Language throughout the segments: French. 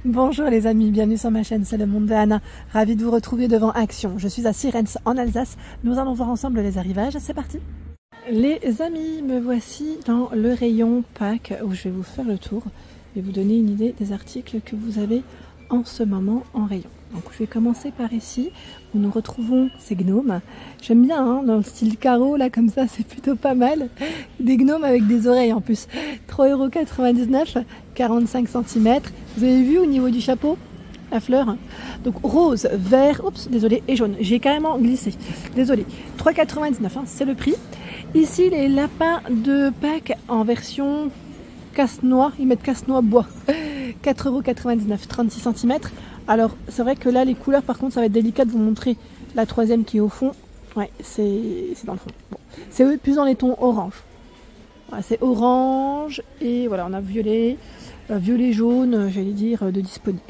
Bonjour les amis, bienvenue sur ma chaîne, c'est le monde de Anna. Ravie de vous retrouver devant Action. Je suis à Sierentz en Alsace. Nous allons voir ensemble les arrivages. C'est parti. Les amis, me voici dans le rayon Pâques où je vais vous faire le tour et vous donner une idée des articles que vous avez en ce moment en rayon. Donc je vais commencer par ici où nous retrouvons ces gnomes. J'aime bien hein, dans le style carreau là comme ça, c'est plutôt pas mal. Des gnomes avec des oreilles en plus. 3,99 €, 45 cm. Vous avez vu au niveau du chapeau la fleur? Donc rose, vert, oups, désolé, et jaune. J'ai carrément glissé. Désolé. 3,99 €, hein, c'est le prix. Ici les lapins de Pâques en version casse-noix. Ils mettent casse-noix bois. 4,99 €, 36 cm. Alors c'est vrai que là les couleurs par contre ça va être délicat de vous montrer la troisième qui est au fond. Ouais, c'est dans le fond. Bon. C'est plus dans les tons orange. Voilà, c'est orange et voilà on a violet, violet jaune, j'allais dire de disponible.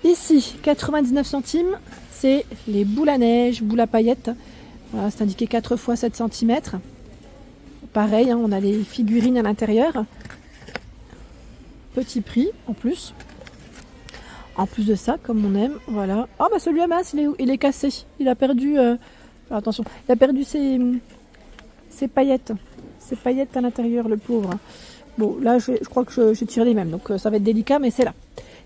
Ici 99 centimes, c'est les boules à neige, boules à paillettes. Voilà, c'est indiqué 4 x 7 cm. Pareil, hein, on a les figurines à l'intérieur. Petit prix en plus. En plus de ça, comme on aime, voilà. Ah bah celui-là, il est cassé. Il a perdu, attention, il a perdu ses paillettes. Ses paillettes à l'intérieur, le pauvre. Bon, là, je crois que j'ai tiré les mêmes, donc ça va être délicat, mais c'est là.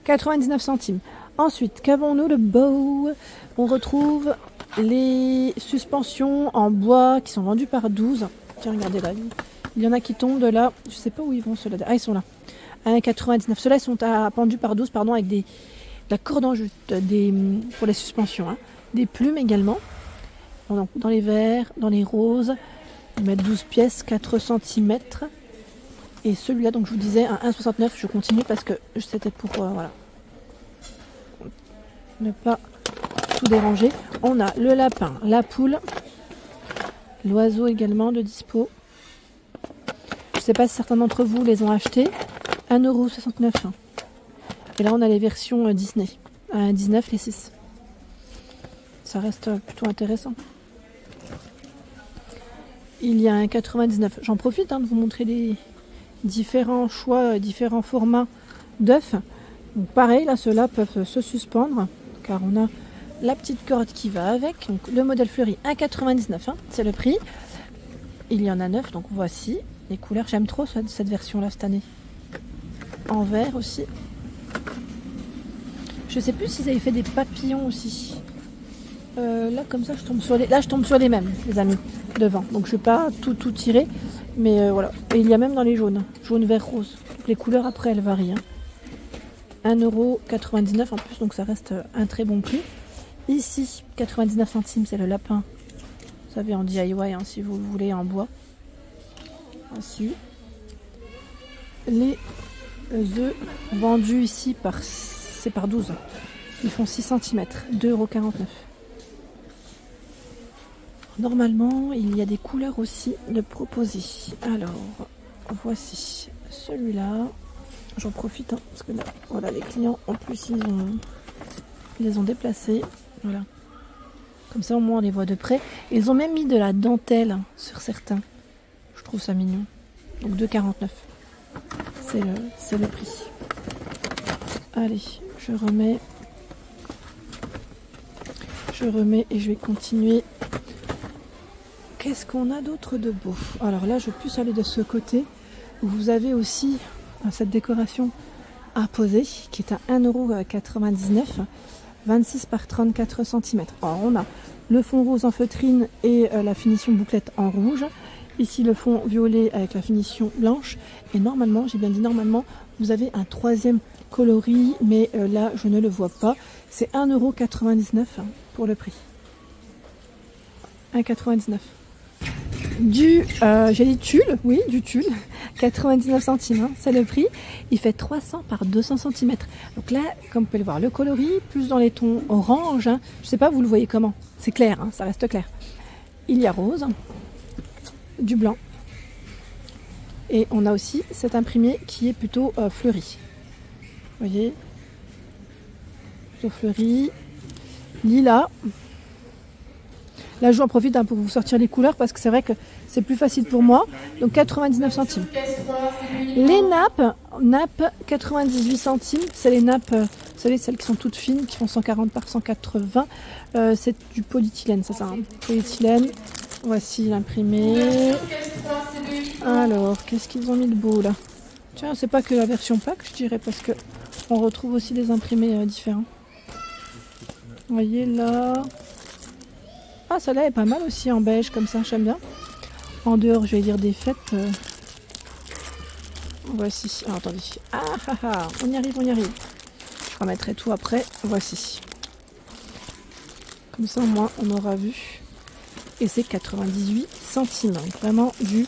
99 centimes. Ensuite, qu'avons-nous de beau? On retrouve les suspensions en bois qui sont vendues par 12. Tiens, regardez là. Il y en a qui tombent de là. Je sais pas où ils vont, ceux-là. Ah, ils sont là. 1,99 €. Ceux-là, ils sont pendus par 12, pardon, avec la corde en jute pour les suspensions. Hein. Des plumes également. Donc, dans les verts, dans les roses. Ils mettent 12 pièces, 4 cm. Et celui-là, donc je vous disais, un 1,69 €. Je continue parce que c'était pour voilà, ne pas tout déranger. On a le lapin, la poule, l'oiseau également de dispo. Je ne sais pas si certains d'entre vous les ont achetés. 1,69 €. Et là, on a les versions Disney. À 1,19 € les 6. Ça reste plutôt intéressant. Il y a un 99. J'en profite hein, de vous montrer les différents choix, différents formats d'œufs. Donc pareil, là, ceux-là peuvent se suspendre. Car on a la petite corde qui va avec. Donc le modèle fleuri, 1,99 €. Hein, c'est le prix. Il y en a 9. Donc voici les couleurs. J'aime trop cette version-là cette année. En vert aussi. Je sais plus s'ils avaient fait des papillons aussi. Là comme ça je tombe sur les mêmes les amis devant. Donc je vais pas tout tirer. Mais voilà. Et il y a même dans les jaunes. Jaune, vert, rose. Donc, les couleurs après elles varient. Hein. 1,99 € en plus. Donc ça reste un très bon prix. Ici 99 centimes c'est le lapin. Vous savez en DIY hein, si vous le voulez en bois. Ainsi. Les œufs vendus ici c'est par 12. Ils font 6 cm, 2,49 €. Normalement, il y a des couleurs aussi de proposer. Alors, voici celui-là. J'en profite hein, parce que là, voilà, les clients en plus ils les ont déplacés. Voilà. Comme ça au moins on les voit de près. Ils ont même mis de la dentelle sur certains. Je trouve ça mignon. Donc 2,49 €. C'est le prix. Allez, je remets et je vais continuer. Qu'est-ce qu'on a d'autre de beau? Alors là, je vais plus aller de ce côté où vous avez aussi cette décoration à poser qui est à 1,99 €, 26 par 34 cm. Alors on a le fond rose en feutrine et la finition bouclette en rouge. Ici le fond violet avec la finition blanche. Et normalement, j'ai bien dit normalement, vous avez un troisième coloris, mais là je ne le vois pas. C'est 1,99 € pour le prix. 1,99 €. J'ai dit tulle, oui, du tulle. 99 centimes, hein, c'est le prix. Il fait 300 par 200 cm. Donc là, comme vous pouvez le voir, le coloris, plus dans les tons orange. Hein. Je sais pas, vous le voyez comment. C'est clair, hein, ça reste clair. Il y a rose, du blanc. Et on a aussi cet imprimé qui est plutôt fleuri. Vous voyez, plutôt fleuri. Lilas. Là, je en profite pour vous sortir les couleurs parce que c'est vrai que c'est plus facile pour moi. Donc 99 centimes. Les nappes 98 centimes. C'est les nappes, vous savez, celles qui sont toutes fines, qui font 140 par 180. C'est du polyéthylène, c'est ça, hein. Polyéthylène. Voici l'imprimé. Alors, qu'est-ce qu'ils ont mis de beau là? Tiens, c'est pas que la version pack, je dirais, parce que on retrouve aussi des imprimés différents. Vous voyez là. Ah, celle-là est pas mal aussi en beige comme ça, j'aime bien. En dehors, je vais dire des fêtes. Voici. Ah, attendez. On y arrive, on y arrive. Je remettrai tout après. Voici. Comme ça, au moins, on aura vu. Et c'est 98 centimes. Vraiment du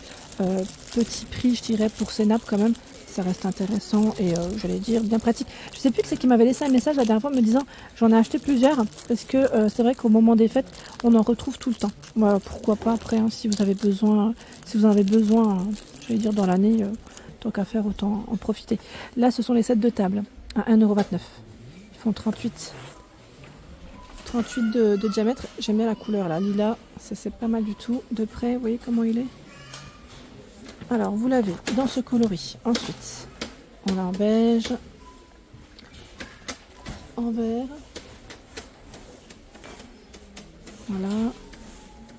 petit prix, je dirais, pour ces nappes quand même. Ça reste intéressant et j'allais dire bien pratique. Je sais plus que c'est qui m'avait laissé un message la dernière fois me disant j'en ai acheté plusieurs parce que c'est vrai qu'au moment des fêtes on en retrouve tout le temps. Voilà, pourquoi pas après hein, si vous avez besoin, j'allais dire dans l'année, tant qu'à faire autant en profiter. Là ce sont les sets de table à 1,29 €. Ils font 38 de diamètre. J'aime bien la couleur là, lilas, c'est pas mal du tout. De près, vous voyez comment il est? Alors, vous l'avez dans ce coloris. Ensuite, on l'a en beige, en vert. Voilà.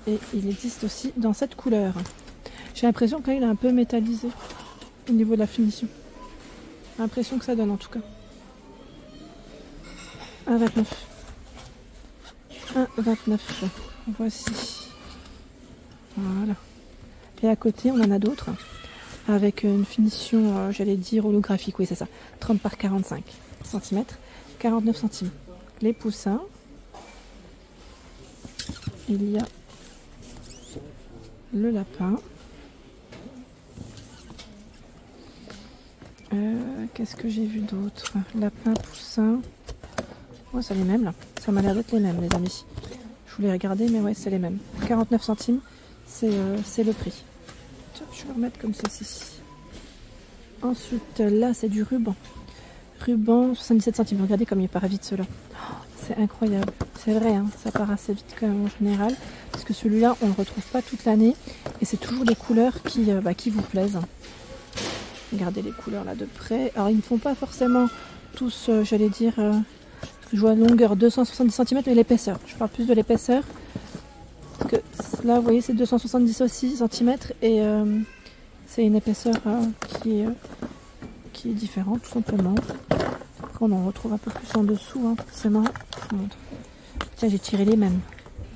Et il existe aussi dans cette couleur. J'ai l'impression qu'il est un peu métallisé au niveau de la finition. J'ai l'impression que ça donne en tout cas. 1,29 €. 1,29 €. Voici. Voilà. Et à côté, on en a d'autres avec une finition, j'allais dire holographique, oui c'est ça, 30 par 45 cm, 49 centimes. Les poussins, il y a le lapin. Qu'est-ce que j'ai vu d'autre? Lapin, poussin. Oh, c'est les mêmes là. Ça m'a l'air d'être les mêmes, les amis. Je voulais regarder, mais ouais, c'est les mêmes. 49 centimes, c'est le prix. Je vais le remettre comme ceci. Ensuite, là, c'est du ruban. Ruban, 77 centimes. Regardez comme il part vite, ceux-là. Oh, c'est incroyable. C'est vrai, hein, ça part assez vite quand même en général. Parce que celui-là, on ne le retrouve pas toute l'année. Et c'est toujours des couleurs qui vous plaisent. Regardez les couleurs là de près. Alors, ils ne font pas forcément tous, j'allais dire, je vois longueur 270 cm, mais l'épaisseur. Je parle plus de l'épaisseur. Parce que là, vous voyez, c'est 270 aussi cm et c'est une épaisseur qui est différente, tout simplement. Après, on en retrouve un peu plus en dessous, hein, forcément. Tiens, j'ai tiré les mêmes.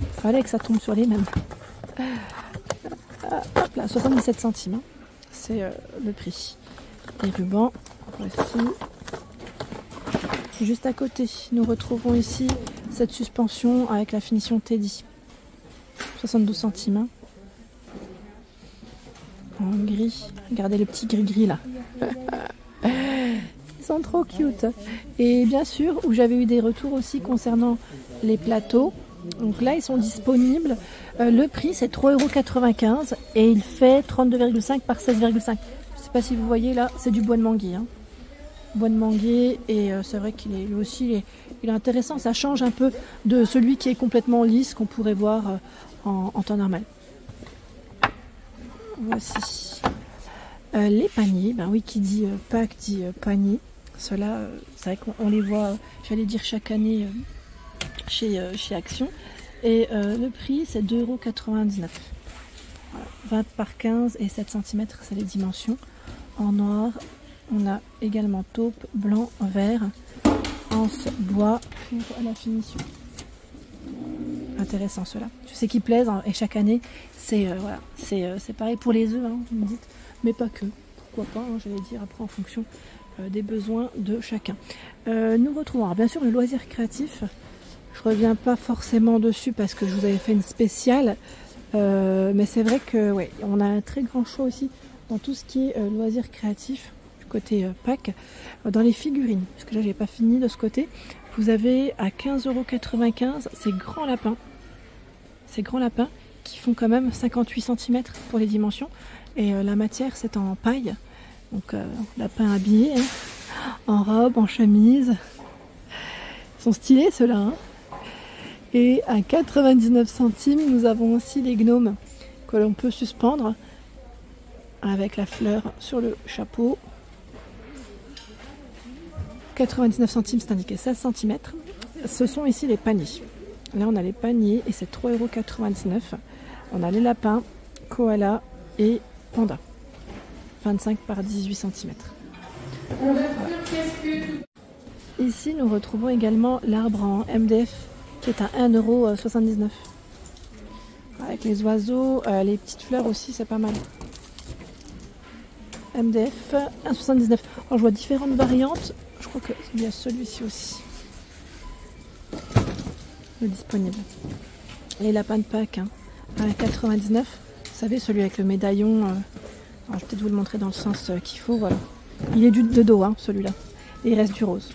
Il fallait que ça tombe sur les mêmes. Hop là, 77 centimes. Hein. C'est le prix. Les rubans, voici. Juste à côté, nous retrouvons ici cette suspension avec la finition Teddy. 72 centimes. Hein. En gris. Regardez le petit gris-gris là. Ils sont trop cute. Et bien sûr, où j'avais eu des retours aussi concernant les plateaux. Donc là, ils sont disponibles. Le prix, c'est 3,95 € et il fait 32,5 par 16,5. Je ne sais pas si vous voyez là, c'est du bois de manguier. Hein. Bois de manguier et c'est vrai qu'il est lui aussi il est intéressant. Ça change un peu de celui qui est complètement lisse qu'on pourrait voir en temps normal. Voici les paniers. Ben oui, qui dit pack dit panier. Ceux-là, c'est vrai qu'on les voit, j'allais dire chaque année chez Action. Et le prix, c'est 2,99 €. Voilà, 20 par 15 et 7 cm, c'est les dimensions. En noir, on a également taupe, blanc, vert, anse, bois pour la finition. Intéressant ceux-là. Je sais qu'ils plaisent hein, et chaque année, c'est voilà, c'est pareil pour les œufs, hein, vous me dites, mais pas que. Pourquoi pas, hein, j'allais dire après en fonction des besoins de chacun. Nous retrouvons alors, bien sûr le loisir créatif. Je reviens pas forcément dessus parce que je vous avais fait une spéciale, mais c'est vrai que ouais, on a un très grand choix aussi dans tout ce qui est loisir créatif du côté Pâques, dans les figurines, parce que là j'ai pas fini de ce côté. Vous avez à 15,95 € ces grands lapins qui font quand même 58 cm pour les dimensions et la matière c'est en paille, donc lapin habillé hein, en robe, en chemise. Ils sont stylés ceux-là hein. Et à 99 centimes, nous avons aussi les gnomes que l'on peut suspendre avec la fleur sur le chapeau. 99 centimes, c'est indiqué 16 cm. Ce sont ici les paniers. Là, on a les paniers et c'est 3,99 €. On a les lapins, koala et panda. 25 par 18 cm. Ici, nous retrouvons également l'arbre en MDF qui est à 1,79 €. Avec les oiseaux, les petites fleurs aussi, c'est pas mal. MDF 1,79 €. Alors, je vois différentes variantes. Je crois qu'il y a celui-ci aussi. Le disponible. Les lapins de Pâques, hein, à 99 €. Vous savez, celui avec le médaillon. Alors, je vais peut-être vous le montrer dans le sens qu'il faut. Voilà. Il est de dos, hein, celui-là. Et il reste du rose.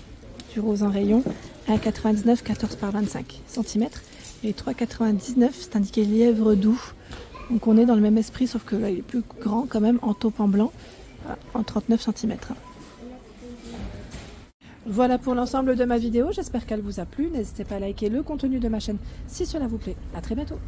Du rose en rayon. À 99, 14 par 25 cm. Et 3,99 €, c'est indiqué lièvre doux. Donc on est dans le même esprit, sauf que là il est plus grand quand même, en taupe en blanc, en 39 cm. Voilà pour l'ensemble de ma vidéo, j'espère qu'elle vous a plu. N'hésitez pas à liker le contenu de ma chaîne si cela vous plaît. À très bientôt.